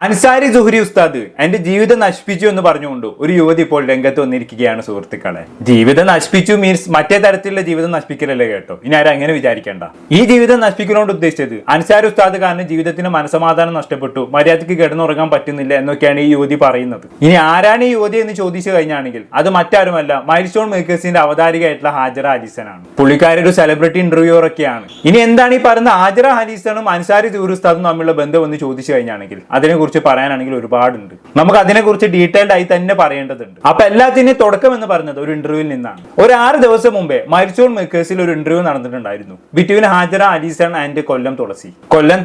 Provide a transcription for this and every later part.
അൻസാരി സുഹരി ഉസ്താദ് എന്റെ ജീവിതം നശിപ്പിച്ചു എന്ന് പറഞ്ഞുകൊണ്ട് ഒരു യുവതി ഇപ്പോൾ രംഗത്ത് വന്നിരിക്കുകയാണ് സുഹൃത്തുക്കളെ. ജീവിതം നശിപ്പിച്ചു മീൻസ് മറ്റേ തരത്തിലുള്ള ജീവിതം നശിപ്പിക്കലല്ലേ കേട്ടോ. ഇനി ആരും അങ്ങനെ വിചാരിക്കേണ്ട. ഈ ജീവിതം നശിപ്പിക്കലോണ്ട് ഉദ്ദേശിച്ചത് അൻസാരി ഉസ്താദ് കാരണം ജീവിതത്തിന് മനസമാധാനം നഷ്ടപ്പെട്ടു, മര്യാദയ്ക്ക് കിടന്നുറങ്ങാൻ പറ്റുന്നില്ല എന്നൊക്കെയാണ് ഈ യുവതി പറയുന്നത്. ഇനി ആരാണ് ഈ യുവതി എന്ന് ചോദിച്ചു കഴിഞ്ഞാണെങ്കിൽ അത് മറ്റാരുമല്ല, മൈൽ സ്റ്റോൺ മേക്കേഴ്സിന്റെ അവതാരികയായിട്ടുള്ള ഹാജറ അലീസനാണ്. പുള്ളിക്കാരി ഒരു സെലിബ്രിറ്റി ഇന്റർവ്യൂവർ ഒക്കെയാണ്. ഇനി എന്താണ് ഈ പറയുന്ന ഹാജറ അലീസണും അൻസാരി സുഹരി ഉസ്താദും തമ്മിലുള്ള ബന്ധം എന്ന് ചോദിച്ചു കഴിഞ്ഞാണെങ്കിൽ അതിനെക്കുറിച്ച് പറയാനാണെങ്കിൽ ഒരുപാടുണ്ട്. നമുക്ക് അതിനെക്കുറിച്ച് ഡീറ്റെയിൽഡ് ആയി തന്നെ പറയേണ്ടതുണ്ട്. അപ്പൊ എല്ലാത്തിനും തുടക്കം എന്ന് പറയുന്നത് ഒരു ഇന്റർവ്യൂവിൽ നിന്നാണ്. ഒരു 6 ദിവസം മുമ്പേ മൈൽ സ്റ്റോൺ മേക്കേഴ്സിൽ ഒരു ഇന്റർവ്യൂ നടന്നിട്ടുണ്ടായിരുന്നു between Hajara Alison and Kollam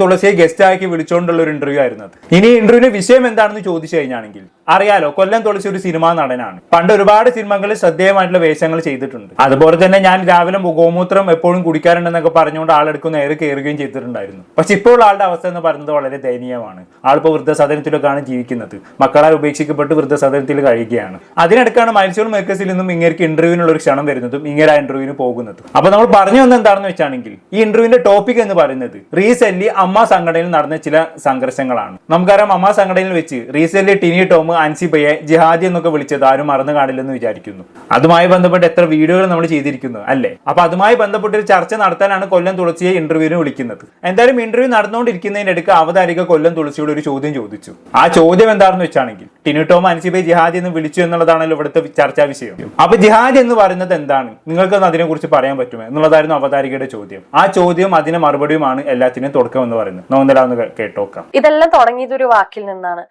തുളസിയെ ഗസ്റ്റ് ആക്കി വിളിച്ചുകൊണ്ടുള്ള ഒരു ഇന്റർവ്യൂ ആയിരുന്നു അത്. ഇനി ഇന്റർവ്യൂവിന്റെ വിഷയം എന്താണെന്ന് ചോദിച്ചു കഴിഞ്ഞാണെങ്കിൽ അറിയാലോ, കൊല്ലം തുളസി ഒരു സിനിമാ നടനാണ്. പണ്ട് ഒരുപാട് സിനിമകളിൽ ശ്രദ്ധേയമായിട്ടുള്ള വേഷങ്ങൾ ചെയ്തിട്ടുണ്ട്. അതുപോലെ തന്നെ ഞാൻ രാവിലെ ഗോമൂത്രം എപ്പോഴും കുടിക്കാറുണ്ടെന്നൊക്കെ പറഞ്ഞുകൊണ്ട് ആളെടുക്കുന്ന ഏറെ കയറുകയും ചെയ്തിട്ടുണ്ടായിരുന്നു. പക്ഷെ ഇപ്പോൾ ആളുടെ അവസ്ഥ എന്ന് പറയുന്നത് വളരെ ദയനീയമാണ്. ആളിപ്പോൾ വൃദ്ധസദനത്തിലൊക്കെയാണ് ജീവിക്കുന്നത്. മക്കളാൽ ഉപേക്ഷിക്കപ്പെട്ട് വൃദ്ധസദനത്തിൽ കഴിയുകയാണ്. അതിനിടക്കാണ് മൈൽ സ്റ്റോൺ മേക്കേഴ്സിൽ നിന്നും ഇങ്ങേർക്ക് ഇന്റർവ്യൂവിനുള്ള ഒരു ക്ഷണം വരുന്നതും ഇങ്ങനെ ആ ഇന്റർവ്യൂവിന് പോകുന്നതും. അപ്പൊ നമ്മൾ പറഞ്ഞു വന്നത് എന്താണെന്ന് വെച്ചാണെങ്കിൽ ഈ ഇന്റർവ്യൂവിന്റെ ടോപ്പിക് എന്ന് പറയുന്നത് റീസെന്റ് അമ്മ സംഘടനയിൽ നടന്ന ചില സംഘർഷങ്ങളാണ്. നമുക്കറിയാം, അമ്മ സംഘടനയിൽ വെച്ച് റീസെന്റ് ടിനി ടോം അൻസിബയെ ജിഹാദി എന്നൊക്കെ വിളിച്ചത് ആരും മറന്നു കാണില്ലെന്ന് വിചാരിക്കുന്നു. അതുമായി ബന്ധപ്പെട്ട് എത്ര വീഡിയോകൾ നമ്മൾ ചെയ്തിരിക്കുന്നു അല്ലേ. അപ്പൊ അതുമായി ബന്ധപ്പെട്ട ഒരു ചർച്ച നടത്താനാണ് കൊല്ലം തുളസിയെ ഇന്റർവ്യൂവിന് വിളിക്കുന്നത്. എന്തായാലും ഇന്റർവ്യൂ നടന്നുകൊണ്ടിരിക്കുന്നതിനിടയ്ക്ക് അവതാരിക കൊല്ലം തുളസിയോട് ഒരു ചോദ്യം ചോദിച്ചു. ആ ചോദ്യം എന്താണെന്ന് വെച്ചാണെങ്കിൽ ടിനി ടോം അൻസിബയെ ജിഹാദി എന്ന് വിളിച്ചു എന്നുള്ളതാണല്ലോ ഇവിടുത്തെ ചർച്ചാ വിഷയം. അപ്പൊ ജിഹാദി എന്ന് പറയുന്നത് എന്താണ്, നിങ്ങൾക്കൊന്ന് അതിനെ കുറിച്ച് പറയാൻ പറ്റുമോ എന്നുള്ളതായിരുന്നു അവതാരികയുടെ ചോദ്യം. ആ ചോദ്യം അതിന് മറുപടിയുമാണ് എല്ലാത്തിനും തുടക്കം എന്ന് പറയുന്നത്. നോന്തലാന്ന് കേട്ടോക്കാം. ഇതെല്ലാം തുടങ്ങിയത് ഒരു വാക്കിൽ നിന്നാണ്.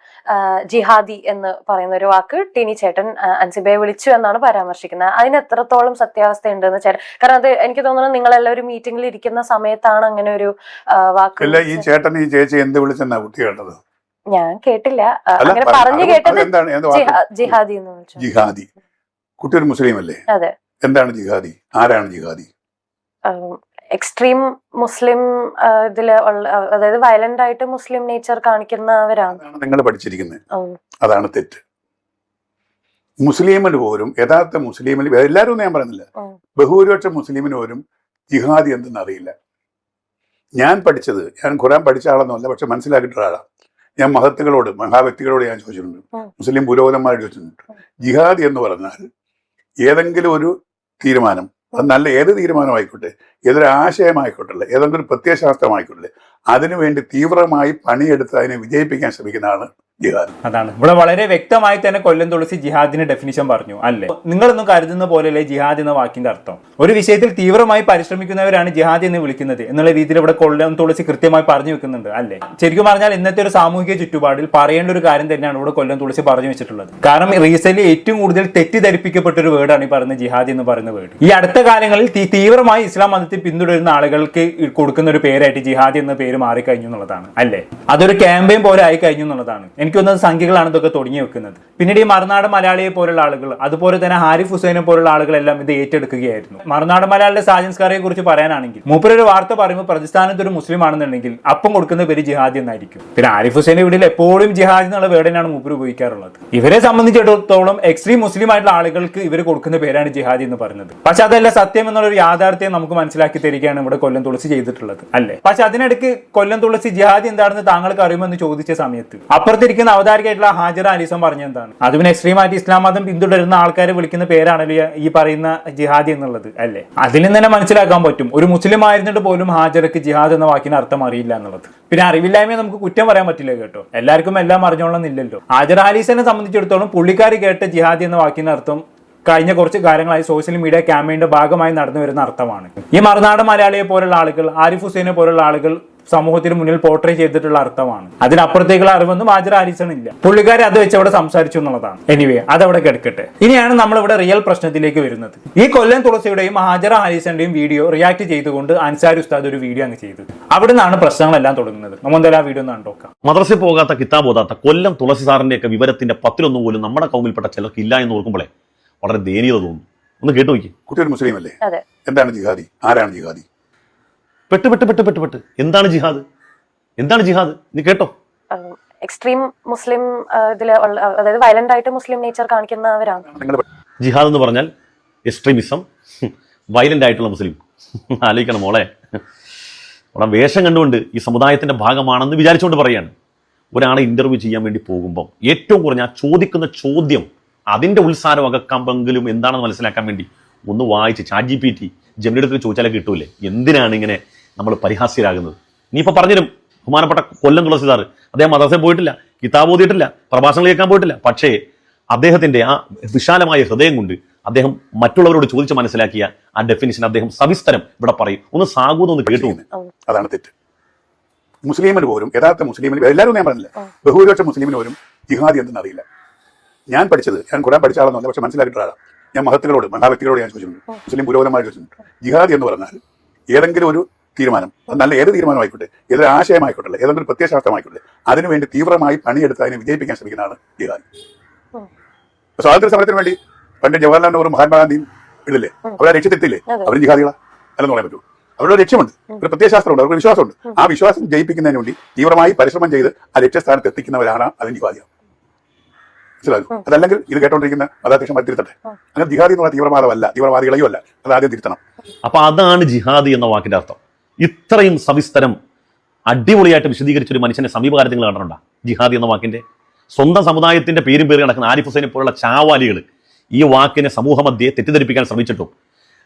ജിഹാദി എന്ന് പറയുന്ന ഒരു വാക്ക് ടിനി ചേട്ടൻ അൻസിബയെ വിളിച്ചു എന്നാണ് പരാമർശിക്കുന്നത്. അതിന് എത്രത്തോളം സത്യാവസ്ഥ ഉണ്ടെന്ന് ചേട്ടൻ, കാരണം അത് എനിക്ക് തോന്നുന്നു നിങ്ങളെല്ലാം ഒരു മീറ്റിംഗിൽ ഇരിക്കുന്ന സമയത്താണ് അങ്ങനെ ഒരു വാക്ക്. ഈ ചേട്ടൻ ഈ ചേച്ചി എന്ത് വിളിച്ചെന്നാ കുട്ടി കേട്ടത്? ഞാൻ കേട്ടില്ല, അങ്ങനെ പറഞ്ഞു കേട്ടത് ജിഹാദി എന്ന് വിളിച്ചു. ജിഹാദി, കുട്ടി ഒരു മുസ്ലിം അല്ലേ? അതെ. എന്താണ് ജിഹാദി? ആരാണ് ജിഹാദി? എക്സ്ട്രീം മുസ്ലിം ഇതില് അതായത് വയലന്റ് ആയിട്ട് മുസ്ലിം നേച്ചർ കാണിക്കുന്നവരാണ് നിങ്ങൾ പഠിച്ചിരിക്കുന്നത്. അതാണ് തെറ്റ്. മുസ്ലിമിന് പോലും, യഥാർത്ഥ മുസ്ലിമിൽ എല്ലാവരും ഞാൻ പറയുന്നില്ല, ബഹുഭൂരിപക്ഷം മുസ്ലിമിന് പോലും ജിഹാദി എന്തെന്ന് അറിയില്ല. ഞാൻ പഠിച്ചത്, ഞാൻ ഖുറാൻ പഠിച്ച ആളെന്നല്ല, പക്ഷെ മനസ്സിലാക്കിയിട്ട് ഒരാളാണ്. ഞാൻ മഹാവ്യക്തികളോട് ഞാൻ ചോദിച്ചിട്ടുണ്ട്, മുസ്ലിം പുരോഹിതന്മാരോട് ചോദിച്ചിട്ടുണ്ട്. ജിഹാദി എന്ന് പറഞ്ഞാൽ ഏതെങ്കിലും ഒരു തീരുമാനം, അത് നല്ല ഏത് തീരുമാനമായിക്കോട്ടെ, ഏതൊരു ആശയമായിക്കോട്ടെ, ഏതെങ്കിലും ഒരു പ്രത്യയശാസ്ത്രമായിക്കോട്ടെ, അതിനുവേണ്ടി തീവ്രമായി പണിയെടുത്ത് അതിനെ വിജയിപ്പിക്കാൻ ശ്രമിക്കുന്നതാണ് ജിഹാദ്. അതാണ് ഇവിടെ വളരെ വ്യക്തമായി തന്നെ കൊല്ലം തുളസി ജിഹാദിന്റെ ഡെഫിനിഷൻ പറഞ്ഞു അല്ലേ. നിങ്ങളൊന്നും കരുതുന്ന പോലെയല്ലേ ജിഹാദ് എന്ന വാക്കിന്റെ അർത്ഥം. ഒരു വിഷയത്തിൽ തീവ്രമായി പരിശ്രമിക്കുന്നവരാണ് ജിഹാദി എന്ന് വിളിക്കുന്നത് എന്നുള്ള രീതിയിൽ ഇവിടെ കൊല്ലം തുളസി കൃത്യമായി പറഞ്ഞു വെക്കുന്നുണ്ട് അല്ലേ. ശരിക്കും പറഞ്ഞാൽ ഇന്നത്തെ ഒരു സാമൂഹിക ചുറ്റുപാടിൽ പറയേണ്ട ഒരു കാര്യം തന്നെയാണ് ഇവിടെ കൊല്ലം തുളസി പറഞ്ഞു വെച്ചിട്ടുള്ളത്. കാരണം റീസെന്റ് ഏറ്റവും കൂടുതൽ തെറ്റിദ്ധരിപ്പിക്കപ്പെട്ട ഒരു വേർഡാണ് ഈ പറയുന്ന ജിഹാദി എന്ന് പറയുന്ന വേർഡ്. ഈ അടുത്ത കാലങ്ങളിൽ തീവ്രമായി ഇസ്ലാം മതത്തിൽ പിന്തുടരുന്ന ആളുകൾക്ക് കൊടുക്കുന്ന ഒരു പേരായിട്ട് ജിഹാദി എന്ന പേര് മാറിക്കഴിഞ്ഞു എന്നുള്ളതാണ് അല്ലേ. അതൊരു ക്യാമ്പയിൻ പോലെ ആയി കഴിഞ്ഞു എന്നുള്ളതാണ്. എനിക്ക് തോന്നുന്നത് സംഖ്യകളാണ് ഇതൊക്കെ തുടങ്ങി വെക്കുന്നത്. പിന്നീട് ഈ മറുനാട് മലയാളിയെ പോലുള്ള ആളുകൾ, അതുപോലെ തന്നെ ഹാരിഫ് ഹുസൈനെ പോലുള്ള ആളുകളെല്ലാം ഇത് ഏറ്റെടുക്കുകയായിരുന്നു. മറുനാട് മലയാളിയുടെ സാജൻസ്കാരെ കുറിച്ച് പറയാനാണെങ്കിൽ മൂപ്പരൊരു വാർത്ത പറയുമ്പോൾ പ്രതിസ്ഥാനത്ത് ഒരു മുസ്ലിം ആണെന്നുണ്ടെങ്കിൽ അപ്പം കൊടുക്കുന്ന പേര് ജിഹാദി എന്നായിരിക്കും. പിന്നെ ഹാരിഫ് ഹുസൈന്റെ വീട്ടിൽ എപ്പോഴും ജിഹാദി എന്നുള്ള വേർഡിനാണ് മൂപ്പർ ഉപയോഗിക്കാറുള്ളത്. ഇവരെ സംബന്ധിച്ചിടത്തോളം എക്സ്ട്രീം മുസ്ലിം ആയിട്ടുള്ള ആളുകൾക്ക് ഇവർ കൊടുക്കുന്ന പേരാണ് ജിഹാദി എന്ന് പറയുന്നത്. പക്ഷെ അതല്ല സത്യം എന്നുള്ള ഒരു യാഥാർത്ഥ്യം നമുക്ക് മനസ്സിലാക്കി തരികയാണ് ഇവിടെ കൊല്ലം തുളസി ചെയ്തിട്ടുള്ളത് അല്ലേ. പക്ഷെ അതിനിടയ്ക്ക് കൊല്ലം തുളസി ജിഹാദി എന്താണെന്ന് താങ്കൾക്ക് അറിയുമെന്ന് ചോദിച്ച സമയത്ത് അപ്പുറത്തിരിക്കുന്ന അവതാരികയായിട്ടുള്ള ഹാജറ അലീസൺ പറഞ്ഞെന്താണ്, അത് പിന്നെ എക്സ്ട്രീമായിട്ട് ഇസ്ലാം മതം പിന്തുടരുന്ന ആൾക്കാരെ വിളിക്കുന്ന പേരാണല്ലോ ഈ പറയുന്ന ജിഹാദി എന്നുള്ളത് അല്ലേ. അതിൽ നിന്ന് തന്നെ മനസ്സിലാക്കാൻ പറ്റും ഒരു മുസ്ലിം ആയിരുന്നിട്ട് പോലും ഹാജറക്ക് ജിഹാദ് എന്ന വാക്കിന് അർത്ഥം അറിയില്ല എന്നുള്ളത്. പിന്നെ അറിവില്ലായ്മയെ നമുക്ക് കുറ്റം പറയാൻ പറ്റില്ല കേട്ടോ. എല്ലാവർക്കും എല്ലാം അറിഞ്ഞോളന്നില്ലല്ലോ. ഹാജറ അലീസനെ സംബന്ധിച്ചിടത്തോളം പുള്ളിക്കാരി കേട്ട ജിഹാദി എന്ന വാക്കിന് അർത്ഥം കഴിഞ്ഞ കുറച്ച് കാലങ്ങളായി സോഷ്യൽ മീഡിയ ക്യാമ്പയിന്റെ ഭാഗമായി നടന്നു വരുന്ന അർത്ഥമാണ്. ഈ മറുനാട് മലയാളിയെ പോലുള്ള ആളുകൾ, ആരിഫ് ഹുസൈനെ പോലുള്ള ആളുകൾ സമൂഹത്തിന് മുന്നിൽ പോർട്രേ ചെയ്തിട്ടുള്ള അർത്ഥമാണ്. അതിനപ്പുറത്തേക്കുള്ള അറിവൊന്നും ഹാജറ അലീസൺ ഇല്ല. പുള്ളിക്കാരി അത് വെച്ച് അവിടെ സംസാരിച്ചു എന്നുള്ളതാണ്. എനിവേ, അതവിടെ കിടക്കട്ടെ. ഇനിയാണ് നമ്മൾ ഇവിടെ റിയൽ പ്രശ്നത്തിലേക്ക് വരുന്നത്. ഈ കൊല്ലം തുളസിയുടെയും ഹാജറ അലീസന്റെയും വീഡിയോ റിയാക്ട് ചെയ്തുകൊണ്ട് അൻസാരി ഉസ്താദ് ഒരു വീഡിയോ അങ്ങ് ചെയ്തു. അവിടെ നിന്നാണ് പ്രശ്നങ്ങളെല്ലാം തുടങ്ങുന്നത്. നമ്മൾ എന്തായാലും ആ വീഡിയോ ഒന്ന് കണ്ടോക്കാം. മദ്രസയിൽ പോകാത്ത കിതാബ് ഓതാത്ത കൊല്ലം തുളസി സാറിന്റെയൊക്കെ വിവരത്തിന്റെ 10-1 പോലും നമ്മുടെ കൗമിൽപ്പെട്ട ചിലർക്ക് ഇല്ല എന്ന് ഓർക്കുമ്പോഴേ വളരെ ദയനീയത തോന്നുന്നു. ഒന്ന് കേട്ടു നോക്കി. കുട്ടി ഒരു മുസ്ലിം അല്ലേ? എന്താണ് ജിഹാദി? ആരാണ് ജിഹാദി? പെട്ട് എന്താണ് ജിഹാദ്? എന്താണ് ജിഹാദ്? നീ കേട്ടോ. എക്സ്ട്രീം മുസ്ലിം ഇതില് അതായത് വയലന്റ് ആയിട്ട് മുസ്ലിം നേച്ചർ കാണിക്കുന്നവരാണ്. ജിഹാദ് എന്ന് പറഞ്ഞാൽ എക്സ്ട്രീമിസം, വയലന്റ് ആയിട്ടുള്ള മുസ്ലിം. ആലോചിക്കണം മോളെ. അവിടെ വേഷം കണ്ടുകൊണ്ട് ഈ സമുദായത്തിന്റെ ഭാഗമാണെന്ന് വിചാരിച്ചുകൊണ്ട് പറയാണ്. ഒരാളെ ഇന്റർവ്യൂ ചെയ്യാൻ വേണ്ടി പോകുമ്പോൾ ഏറ്റവും കുറഞ്ഞ ആ ചോദിക്കുന്ന ചോദ്യം അതിന്റെ ഉത്സാരം അകക്കമ്പെങ്കിലും എന്താണെന്ന് മനസ്സിലാക്കാൻ വേണ്ടി ഒന്ന് വായിച്ച് ChatGPT ജെമിനിയുടെ അടുത്ത് ചോദിച്ചാലേ കിട്ടൂലേ, എന്തിനാണ് ഇങ്ങനെ നമ്മൾ പരിഹാസ്യരാകുന്നത്? ഇനിയിപ്പോൾ പറഞ്ഞുതരും ബഹുമാനപ്പെട്ട കൊല്ലം തുളസിദാർ, അദ്ദേഹം മദ്രസയിൽ പോയിട്ടില്ല, കിതാബ് ഓതിയിട്ടില്ല, പ്രഭാഷണം കേൾക്കാൻ പോയിട്ടില്ല, പക്ഷേ അദ്ദേഹത്തിന്റെ ആ വിശാലമായ ഹൃദയം കൊണ്ട് അദ്ദേഹം മറ്റുള്ളവരോട് ചോദിച്ച് മനസ്സിലാക്കിയ ആ ഡെഫിനിഷൻ അദ്ദേഹം സവിസ്തരം ഇവിടെ പറയും. ഒന്ന് സാഗൂതം ഒന്ന് കേട്ടു. അതാണ് തെറ്റ്. മുസ്ലിമിന് പോലും, യഥാർത്ഥ മുസ്ലിമിന്, എല്ലാവരും ഞാൻ പറഞ്ഞില്ല, ബഹുഭൂരിപക്ഷ മുസ്ലിമിന് പോലും ജിഹാദി എന്തെന്ന് അറിയില്ല. ഞാൻ പഠിച്ചത്, ഞാൻ ഖുർആൻ പഠിച്ച ആളെന്നല്ല, പക്ഷെ മനസ്സിലാക്കിയിട്ട് ആളാണ്. ഞാൻ മഹത്തുകളോട്, മഹാവ്യക്തികളോട് ഞാൻ ചോദിച്ചിട്ടുണ്ട്, മുസ്ലിം പുരോഗമനമായി ചോദിച്ചിട്ടുണ്ട്, ജിഹാദി എന്ന് പറഞ്ഞാൽ ഏതെങ്കിലും ഒരു തീരുമാനം, അത് നല്ല ഏത് തീരുമാനമായിക്കോട്ടെ, ഏതൊരു ആശയമായിക്കോട്ടെ, ഏതെങ്കിലും ഒരു പ്രത്യയശാസ്ത്രമായിക്കോട്ടെ, അതിനുവേണ്ടി തീവ്രമായി പണിയെടുത്ത് അതിനെ വിജയിപ്പിക്കാൻ ശ്രമിക്കുന്നതാണ് ജിഹാദി. സ്വാതന്ത്ര്യ സമരത്തിന് വേണ്ടി പണ്ട് ജവഹർലാൽ നെഹ്റുവും മഹാത്മാഗാന്ധിയും ഇടില്ലേ, അവരെ രക്ഷ്യത്തെത്തില്ലേ, അവരും ജിഹാദികളാ അല്ലെന്ന് പറയാൻ പറ്റൂ. അവരുടെ ലക്ഷ്യമുണ്ട്, ഒരു പ്രത്യയശാസ്ത്രമുണ്ട്, അവർക്ക് വിശ്വാസമുണ്ട്. ആ വിശ്വാസം ജയിപ്പിക്കുന്നതിന് വേണ്ടി തീവ്രമായി പരിശ്രമം ചെയ്ത് ആ ലക്ഷ്യസ്ഥാനത്ത് എത്തിക്കുന്നവരാണ് അതിന് ജിഹാദിയാണ്. മനസ്സിലാകും? അതല്ലെങ്കിൽ ഇത് കേട്ടോണ്ടിരിക്കുന്ന മതാധ്യക്ഷൻ തിരുത്തട്ടെ. അങ്ങനെ ജിഹാദി എന്നുള്ള തീവ്രവാദമല്ല, തീവ്രവാദികളെയോ അല്ല, അത് ആദ്യം തിരുത്തണം. അപ്പൊ അതാണ് ജിഹാദി എന്ന വാക്കിന്റെ അർത്ഥം. ഇത്രയും സവിസ്തരം അടിപൊളിയായിട്ട് വിശദീകരിച്ച ഒരു മനുഷ്യന്റെ സമീപകാലത്ത് നിങ്ങൾ കണ്ടിട്ടുണ്ടോ? ജിഹാദി എന്ന വാക്കിന്റെ സ്വന്തം സമുദായത്തിന്റെ പേരും പേര് നടക്കുന്ന ആരിഫ് ഹുസൈനെ പോലുള്ള ചാവാലികൾ ഈ വാക്കിനെ സമൂഹമധ്യേ തെറ്റിദ്ധരിപ്പിക്കാൻ ശ്രമിച്ചിട്ടും